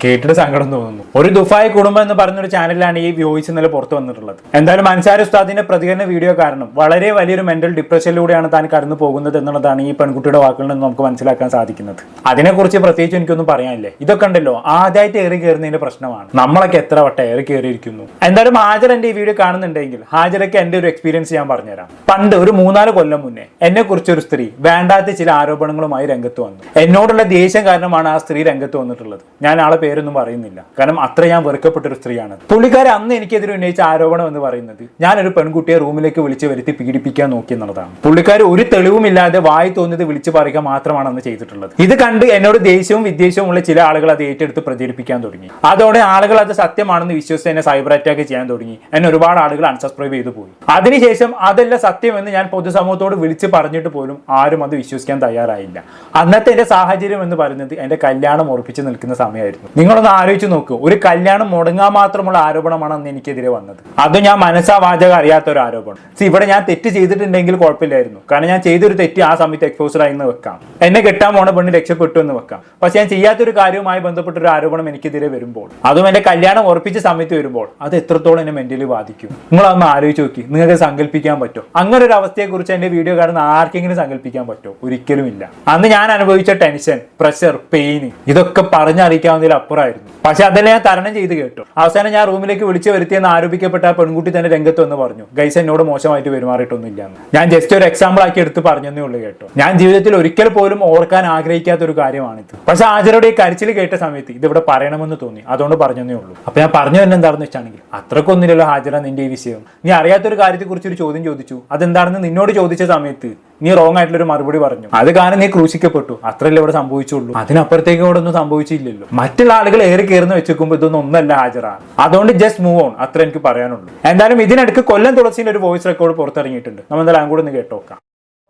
കേട്ടിട്ട് സങ്കടം തോന്നുന്നു. ഒരു ദുഫായ് കുടുംബം എന്ന് പറഞ്ഞൊരു ചാനലിലാണ് ഈ വോയിസ് ഇന്നലെ പുറത്തു വന്നിട്ടുള്ളത്. എന്തായാലും അൻസാർ ഉസ്താദിന്റെ പ്രതികരണ വീഡിയോ കാരണം വളരെ വലിയൊരു മെന്റൽ ഡിപ്രഷനിലൂടെയാണ് താൻ കടന്നു പോകുന്നത് എന്നുള്ളതാണ് ഈ പെൺകുട്ടിയുടെ വാക്കുകളിൽ നിന്ന് നമുക്ക് മനസ്സിലാക്കാൻ സാധിക്കുന്നത്. അതിനെക്കുറിച്ച് പ്രത്യേകിച്ച് എനിക്കൊന്നും പറയാനില്ലേ. ഇതൊക്കെ ഉണ്ടല്ലോ ആദ്യമായിട്ട് ഏറി കയറുന്നതിന്റെ പ്രശ്നമാണ്. നമ്മളൊക്കെ എത്ര വട്ടം ഏറി കയറിയിരിക്കുന്നു. എന്തായാലും ഹാജർ എന്റെ ഈ വീഡിയോ കാണുന്നുണ്ടെങ്കിൽ ഹാജരയ്ക്ക് എന്റെ ഒരു എക്സ്പീരിയൻസ് ഞാൻ പറഞ്ഞുതരാം. പണ്ട് ഒരു 3-4 കൊല്ലം മുന്നേ എന്നെ കുറിച്ചൊരു സ്ത്രീ വേണ്ടാത്ത ചില ആരോപണങ്ങളുമായി രംഗത്ത് വന്നു. എന്നോടുള്ള ദേഷ്യം കാരണമാണ് ആ സ്ത്രീ രംഗത്ത് വന്നിട്ടുള്ളത്. ഞാൻ ആളെ പേരൊന്നും പറയുന്നില്ല, കാരണം അത്ര ഞാൻ വെറുക്കപ്പെട്ടൊരു സ്ത്രീയാണ്. പുള്ളിക്കാരെ അന്ന് എനിക്കെതിരെ ഉന്നയിച്ച ആരോപണം എന്ന് പറയുന്നത് ഞാനൊരു പെൺകുട്ടിയെ റൂമിലേക്ക് വിളിച്ച് വരുത്തി പീഡിപ്പിക്കാൻ നോക്കി എന്നുള്ളതാണ്. പുള്ളിക്കാർ ഒരു തെളിവുമില്ലാതെ വായി തോന്നിയത് വിളിച്ചു പറയുക മാത്രമാണ് അന്ന് ചെയ്തിട്ടുള്ളത്. ഇത് കണ്ട് എന്നോട് ദേഷ്യവും വിദ്വേഷവും ഉള്ള ചില ആളുകൾ അത് ഏറ്റെടുത്ത് പ്രചരിപ്പിക്കാൻ തുടങ്ങി. അതോടെ ആളുകൾ അത് സത്യമാണെന്ന് വിശ്വസിച്ച് എന്നെ സൈബർ അറ്റാക്ക് ചെയ്യാൻ തുടങ്ങി. എന്നെ ഒരുപാട് ആളുകൾ അൺസബ്സ്ക്രൈബ് ചെയ്തു പോയി. അതിനുശേഷം അതല്ല സത്യമെന്ന് ഞാൻ പൊതുസമൂഹത്തോട് വിളിച്ച് പറഞ്ഞിട്ട് പോലും ആരും അത് വിശ്വസിക്കാൻ തയ്യാറായില്ല. അന്നത്തെ എന്റെ സാഹചര്യം എന്ന് പറയുന്നത് എന്റെ കല്യാണം ഉറപ്പിച്ച് നിൽക്കുന്ന സമയമായിരുന്നു. നിങ്ങളൊന്ന് ആലോചിച്ച് നോക്കൂ, ഒരു കല്യാണം മുടങ്ങാൻ മാത്രമുള്ള ആരോപണമാണ് അന്ന് എനിക്കെതിരെ വന്നത്. അത് ഞാൻ മനസ്സാവാചകം അറിയാത്ത ഒരു ആരോപണം. ഇവിടെ ഞാൻ തെറ്റ് ചെയ്തിട്ടുണ്ടെങ്കിൽ കുഴപ്പമില്ലായിരുന്നു, കാരണം ഞാൻ ചെയ്തൊരു തെറ്റ് ആ സമയത്ത് എക്സ്പോസ്ഡ് ആയി എന്ന് വെക്കാം, എന്നെ കെട്ടാൻ പോണ പെണ്ണ് രക്ഷപ്പെട്ടു എന്ന് വെക്കാം. പക്ഷെ ഞാൻ ചെയ്യാത്തൊരു കാര്യവുമായി ബന്ധപ്പെട്ട ഒരു ആരോപണം എനിക്കെതിരെ വരുമ്പോൾ, അതും എന്റെ കല്യാണം ഉറപ്പിച്ച സമയത്ത് വരുമ്പോൾ, അത് എത്രത്തോളം എന്നെ മെന്റലി ബാധിക്കും നിങ്ങളൊന്ന് ആലോചിച്ച് നോക്കി. നിങ്ങൾക്ക് സങ്കല്പിക്കാൻ പറ്റുമോ? അങ്ങനെ ഒരു അവസ്ഥയെ കുറിച്ച് എന്റെ വീഡിയോ കാണുന്ന ആർക്കെങ്കിലും സങ്കല്പിക്കാൻ പറ്റുമോ? ഒരിക്കലും ഇല്ല. അന്ന് ഞാൻ അനുഭവിച്ച ടെൻഷൻ, പ്രഷർ, പെയിൻ ഇതൊക്കെ പറഞ്ഞറിയിക്കാവുന്നതിൽ അപ്പുറമായിരുന്നു. പക്ഷെ അതെല്ലാം ഞാൻ തരണം ചെയ്ത് കേട്ടു. അവസാനം ഞാൻ റൂമിലേക്ക് വിളിച്ചു വരുത്തിയെന്ന് ആരോപിക്കപ്പെട്ട ആ പെൺകുട്ടി തന്നെ രംഗത്ത് വന്ന് പറഞ്ഞു, ഗൈസ് എന്നോട് മോശമായിട്ട് പെരുമാറിയിട്ടൊന്നുമില്ല എന്ന്. ഞാൻ ജസ്റ്റ് ഒരു എക്സാമ്പിൾ ആക്കി എടുത്ത് പറഞ്ഞതേ ഉള്ളൂ കേട്ടോ. ഞാൻ ജീവിതത്തിൽ ഒരിക്കൽ പോലും ഓർക്കാൻ ആഗ്രഹിക്കാത്ത ഒരു കാര്യമാണിത്. പക്ഷെ ഹാജറുടെ ഈ കരച്ചിൽ കേട്ട സമയത്ത് ഇതിവിടെ പറയണമെന്ന് തോന്നി, അതുകൊണ്ട് പറഞ്ഞതേ ഉള്ളൂ. അപ്പൊ ഞാൻ പറഞ്ഞു തന്നെ എന്താണെന്ന് വെച്ചാണെങ്കിൽ അത്രക്കൊന്നുമില്ലല്ലോ ഹാജറ നിന്റെ ഈ വിഷയം. നീ അറിയാത്തൊരു കാര്യത്തെ കുറിച്ച് ഒരു ചോദ്യം ചോദിച്ചു, അതെന്താണെന്ന് നിന്നോട് ചോദിച്ച സമയത്ത് നീ റോങ് ആയിട്ടുള്ളൊരു മറുപടി പറഞ്ഞു. അത് കാരണം നീ ക്രൂശിക്കപ്പെട്ടു. അത്രയല്ലേ ഇവിടെ സംഭവിച്ചുള്ളൂ. അതിനപ്പുറത്തേക്ക് ഇവിടെ ഒന്നും സംഭവിച്ചില്ലല്ലോ. മറ്റുള്ള ആളുകൾ ഏറി കയറുന്ന വെച്ചേക്കുമ്പോൾ ഇതൊന്നും ഒന്നല്ല ഹാജറ. അതുകൊണ്ട് ജസ്റ്റ് മൂവ് ഓൺ, അത്ര എനിക്ക് പറയാനുള്ളൂ. എന്തായാലും ഇതിനിടയ്ക്ക് കൊല്ലം തുളസിന്റെ ഒരു വോയിസ് റെക്കോർഡ് പുറത്തിറങ്ങിയിട്ടുണ്ട്. നമ്മൾ എന്തായാലും കൂടെ ഒന്ന് കേട്ടോക്കാം.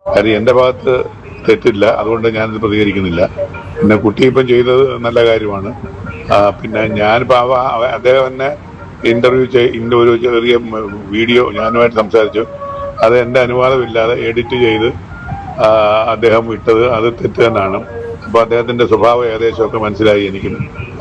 കാര്യം എന്റെ ഭാഗത്ത് തെറ്റില്ല, അതുകൊണ്ട് ഞാനിത് പ്രതികരിക്കുന്നില്ല. പിന്നെ കുട്ടി ഇപ്പം ചെയ്തത് നല്ല കാര്യമാണ്. പിന്നെ ഞാനിപ്പോൾ അദ്ദേഹം തന്നെ ഒരു ചെറിയ വീഡിയോ ഞാനുമായിട്ട് സംസാരിച്ചു. അത് എൻ്റെ അനുവാദമില്ലാതെ എഡിറ്റ് ചെയ്ത് അദ്ദേഹം വിട്ടത് അത് തെറ്റ് തന്നെയാണ്. അപ്പോൾ അദ്ദേഹത്തിൻ്റെ സ്വഭാവം ഏകദേശമൊക്കെ മനസ്സിലായി എനിക്ക്.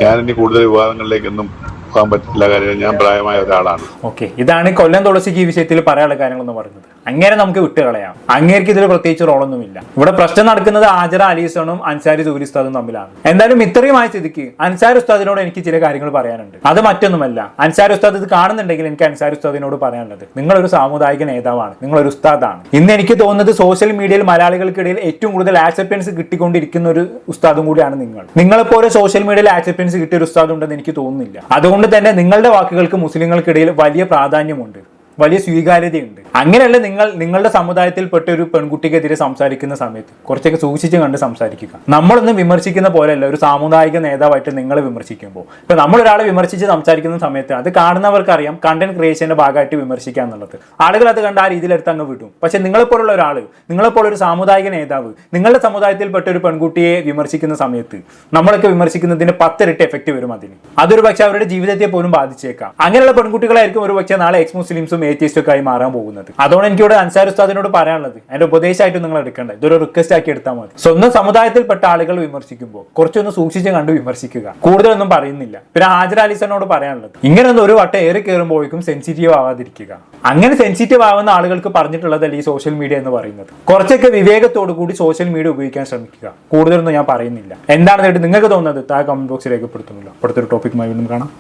ഞാനിനി കൂടുതൽ വിവാദങ്ങളിലേക്കൊന്നും പോകാൻ പറ്റില്ല, കാര്യം ഞാൻ പ്രായമായ ഒരാളാണ്. ഓക്കെ, ഇതാണ് കൊല്ലം തുളസിക്ക് ഈ വിഷയത്തിൽ പറയാനുള്ള കാര്യങ്ങളെന്ന് പറയുന്നത്. അങ്ങനെ നമുക്ക് വിട്ടുകളയാം. അങ്ങേർക്ക് ഇതിൽ പ്രത്യേകിച്ച് റോളൊന്നുമില്ല. ഇവിടെ പ്രശ്നം നടക്കുന്നത് ആജറ അലീസണും അൻസാരി സൂരി ഉസ്താദും തമ്മിലാണ്. എന്തായാലും ഇത്രയുമായ സ്ഥിതിക്ക് അൻസാരി ഉസ്താദിനോട് എനിക്ക് ചില കാര്യങ്ങൾ പറയാനുണ്ട്. അത് മറ്റൊന്നുമല്ല, അൻസാരി ഉസ്താദ് ഇത് കാണുന്നുണ്ടെങ്കിൽ എനിക്ക് അൻസാരി ഉസ്താദിനോട് പറയാനുള്ളത്, നിങ്ങളൊരു സാമുദായിക നേതാവാണ്, നിങ്ങളൊരു ഉസ്താദാണ്. ഇന്ന് എനിക്ക് തോന്നുന്നത് സോഷ്യൽ മീഡിയയിൽ മലയാളികൾക്കിടയിൽ ഏറ്റവും കൂടുതൽ ആക്സെപ്റ്റൻസ് കിട്ടിക്കൊണ്ടിരിക്കുന്ന ഒരു ഉസ്താദും കൂടിയാണ് നിങ്ങൾ. നിങ്ങളെപ്പോലെ സോഷ്യൽ മീഡിയയിൽ ആക്സെപ്റ്റൻസ് കിട്ടിയ ഒരു ഉസ്താദ് ഉണ്ടെന്ന് എനിക്ക് തോന്നുന്നില്ല. അതുകൊണ്ട് തന്നെ നിങ്ങളുടെ വാക്കുകൾക്ക് മുസ്ലിങ്ങൾക്കിടയിൽ വലിയ പ്രാധാന്യമുണ്ട്, വലിയ സ്വീകാര്യതയുണ്ട്. അങ്ങനെയല്ല നിങ്ങളുടെ സമുദായത്തിൽപ്പെട്ട ഒരു പെൺകുട്ടിക്കെതിരെ സംസാരിക്കുന്ന സമയത്ത് കുറച്ചൊക്കെ സൂക്ഷിച്ച് കണ്ട് സംസാരിക്കുക. നമ്മളൊന്നും വിമർശിക്കുന്ന പോലെയല്ല ഒരു സാമുദായിക നേതാവായിട്ട് നിങ്ങളെ വിമർശിക്കുമ്പോൾ. ഇപ്പൊ നമ്മളൊരാളെ വിമർശിച്ച് സംസാരിക്കുന്ന സമയത്ത് അത് കാണുന്നവർക്കറിയാം കണ്ടന്റ് ക്രിയേഷന്റെ ഭാഗമായിട്ട് വിമർശിക്കുക എന്നുള്ളത്. ആളുകൾ അത് കണ്ട് ആ രീതിയിലെടുത്ത് അങ്ങ് വിടും. പക്ഷെ നിങ്ങളെപ്പോലുള്ള ഒരാൾ, നിങ്ങളെപ്പോലെ ഒരു സാമുദായിക നേതാവ് നിങ്ങളുടെ സമുദായത്തിൽപ്പെട്ട ഒരു പെൺകുട്ടിയെ വിമർശിക്കുന്ന സമയത്ത് നമ്മളൊക്കെ വിമർശിക്കുന്നതിന് 10 ഇരട്ടി എഫക്റ്റ് വരും അതിന്. അതൊരു പക്ഷെ അവരുടെ ജീവിതത്തെ പോലും ബാധിച്ചേക്കാം. അങ്ങനെയുള്ള പെൺകുട്ടികളായിരിക്കും ഒരു പക്ഷേ നാളെ എക്സ് മുസ്ലിംസും ഏത്തിയസ്റ്റും ഒക്കെ ആയി മാറാൻ പോകുന്നത്. അതുകൊണ്ട് എനിക്കിവിടെ അൻസാരി ഉസ്താദിനോട് പറയാനുള്ളത്, എന്റെ ഉപദേശമായിട്ട് നിങ്ങൾ എടുക്കേണ്ടത് ഇതൊരു റിക്വസ്റ്റ് ആക്കി എടുത്താൽ മതി. സ്വന്തം സമുദായത്തിൽപ്പെട്ട ആളുകൾ വിമർശിക്കുമ്പോൾ കുറച്ചൊന്ന് സൂക്ഷിച്ച് കണ്ട് വിമർശിക്കുക. കൂടുതലൊന്നും പറയുന്നില്ല. പിന്നെ ഹാജർ അലീസനോട് പറയാനുള്ളത്, ഇങ്ങനെയൊന്നും ഒരു വട്ടം ഏറി കയറുമ്പോഴേക്കും സെൻസിറ്റീവ് ആവാതിരിക്കുക. അങ്ങനെ സെൻസിറ്റീവ് ആവുന്ന ആളുകൾക്ക് പറഞ്ഞിട്ടുള്ളതല്ല ഈ സോഷ്യൽ മീഡിയ എന്ന് പറയുന്നത്. കുറച്ചൊക്കെ വിവേകത്തോടു കൂടി സോഷ്യൽ മീഡിയ ഉപയോഗിക്കാൻ ശ്രമിക്കുക. കൂടുതലൊന്നും ഞാൻ പറയുന്നില്ല. എന്താണെന്ന് നിങ്ങൾക്ക് തോന്നുന്നത് താഴെ കമന്റ് ബോക്സിൽ രേഖപ്പെടുത്തുന്നില്ല. അടുത്തൊരു ടോപ്പിക്കുമായി വീണ്ടും കാണാം.